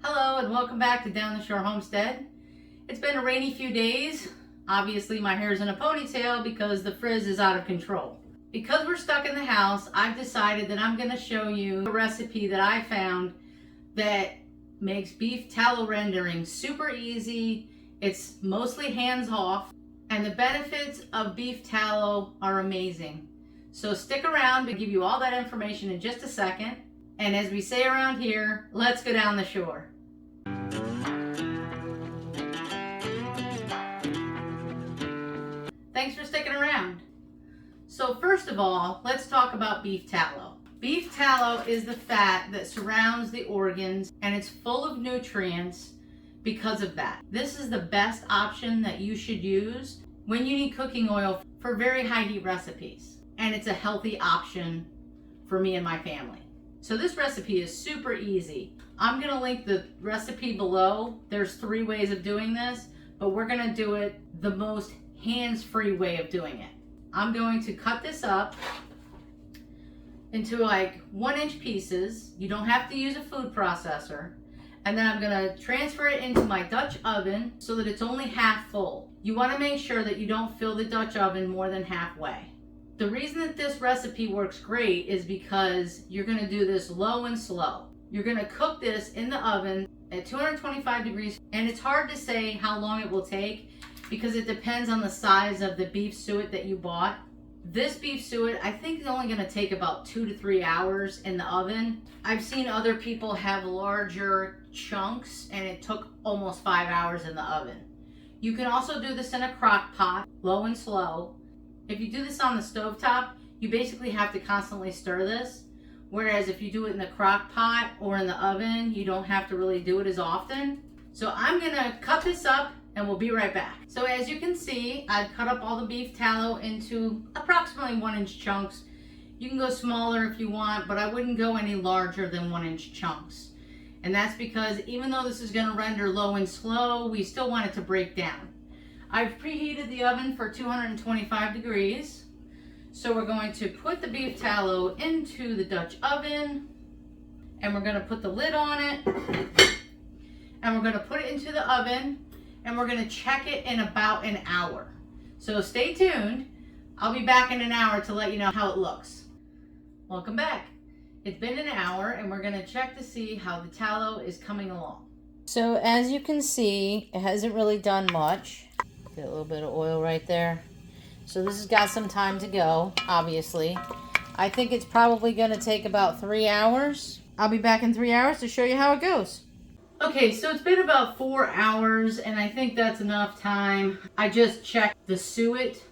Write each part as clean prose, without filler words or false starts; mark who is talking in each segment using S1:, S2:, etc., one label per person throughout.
S1: Hello and welcome back to Down the Shore Homestead. It's been a rainy few days. Obviously my hair's in a ponytail because the frizz is out of control. Because we're stuck in the house, I've decided that I'm going to show you a recipe that I found that makes beef tallow rendering super easy. It's mostly hands off and the benefits of beef tallow are amazing. So stick around to give you all that information in just a second. And as we say around here, let's go down the shore. Thanks for sticking around. So first of all, let's talk about beef tallow. Beef tallow is the fat that surrounds the organs and it's full of nutrients because of that. This is the best option that you should use when you need cooking oil for very high heat recipes. And it's a healthy option for me and my family. So this recipe is super easy. I'm gonna link the recipe below. There's 3 ways of doing this, but we're gonna do it the most hands-free way of doing it. I'm going to cut this up into like 1-inch pieces. You don't have to use a food processor. And then I'm gonna transfer it into my Dutch oven so that it's only half full. You wanna make sure that you don't fill the Dutch oven more than halfway. The reason that this recipe works great is because you're gonna do this low and slow. You're gonna cook this in the oven at 225 degrees, and it's hard to say how long it will take because it depends on the size of the beef suet that you bought. This beef suet, I think, is only gonna take about 2 to 3 hours in the oven. I've seen other people have larger chunks and it took almost 5 hours in the oven. You can also do this in a crock pot, low and slow. If you do this on the stovetop, you basically have to constantly stir this. Whereas if you do it in the crock pot or in the oven, you don't have to really do it as often. So I'm gonna cut this up and we'll be right back. So as you can see, I've cut up all the beef tallow into approximately 1-inch chunks. You can go smaller if you want, but I wouldn't go any larger than 1-inch chunks. And that's because even though this is gonna render low and slow, we still want it to break down. I've preheated the oven for 225 degrees. So we're going to put the beef tallow into the Dutch oven and we're gonna put the lid on it and we're gonna put it into the oven and we're gonna check it in about an hour. So stay tuned. I'll be back in an hour to let you know how it looks. Welcome back. It's been an hour and we're gonna check to see how the tallow is coming along. So as you can see, it hasn't really done much. Get a little bit of oil right there. So this has got some time to go, obviously. I think it's probably gonna take about 3 hours. I'll be back in 3 hours to show you how it goes. Okay, so it's been about 4 hours and I think that's enough time. I just checked the suet.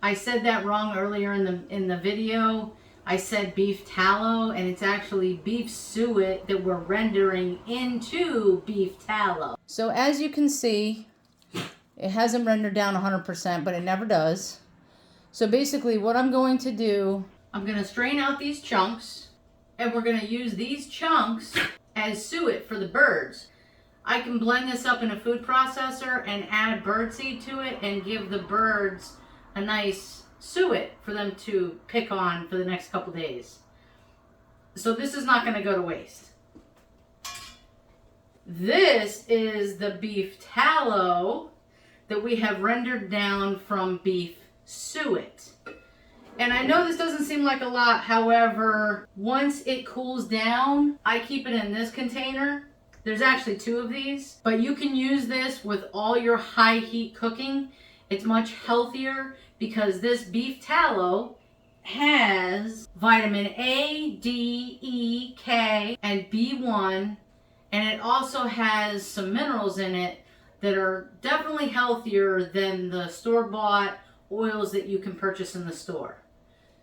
S1: I said that wrong earlier in the video. I said beef tallow and it's actually beef suet that we're rendering into beef tallow. So as you can see, it hasn't rendered down 100%, but it never does. So basically what I'm going to do, I'm going to strain out these chunks and we're going to use these chunks as suet for the birds. I can blend this up in a food processor and add birdseed to it and give the birds a nice suet for them to pick on for the next couple days. So this is not going to go to waste. This is the beef tallow that we have rendered down from beef suet. And I know this doesn't seem like a lot, however, once it cools down, I keep it in this container. There's actually 2 of these, but you can use this with all your high heat cooking. It's much healthier because this beef tallow has vitamin A, D, E, K, and B1, and it also has some minerals in it that are definitely healthier than the store-bought oils that you can purchase in the store.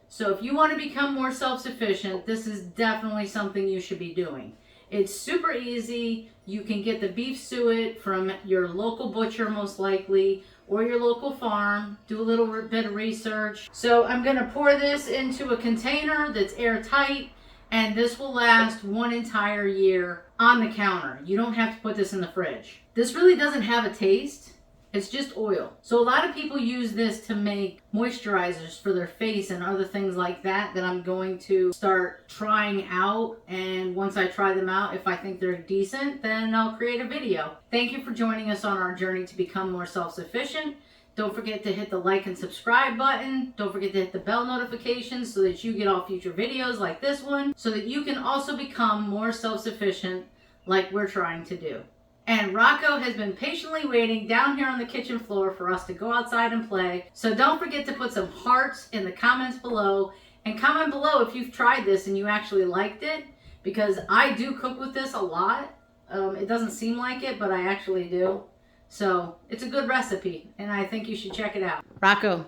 S1: So if you want to become more self-sufficient, this is definitely something you should be doing. It's super easy. You can get the beef suet from your local butcher most likely, or your local farm. Do a little bit of research. So I'm going to pour this into a container that's airtight, and this will last 1 entire year on the counter. You don't have to put this in the fridge. This really doesn't have a taste. It's just oil. So a lot of people use this to make moisturizers for their face and other things like that I'm going to start trying out. And once I try them out, if I think they're decent, then I'll create a video. Thank you for joining us on our journey to become more self-sufficient. Don't forget to hit the like and subscribe button. Don't forget to hit the bell notifications so that you get all future videos like this one, so that you can also become more self-sufficient like we're trying to do. And Rocco has been patiently waiting down here on the kitchen floor for us to go outside and play. So don't forget to put some hearts in the comments below, and comment below if you've tried this and you actually liked it, because I do cook with this a lot. It doesn't seem like it, but I actually do. So it's a good recipe, and I think you should check it out. Rocco,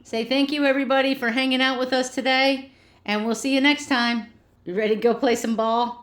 S1: say thank you everybody for hanging out with us today, and we'll see you next time. You ready to go play some ball?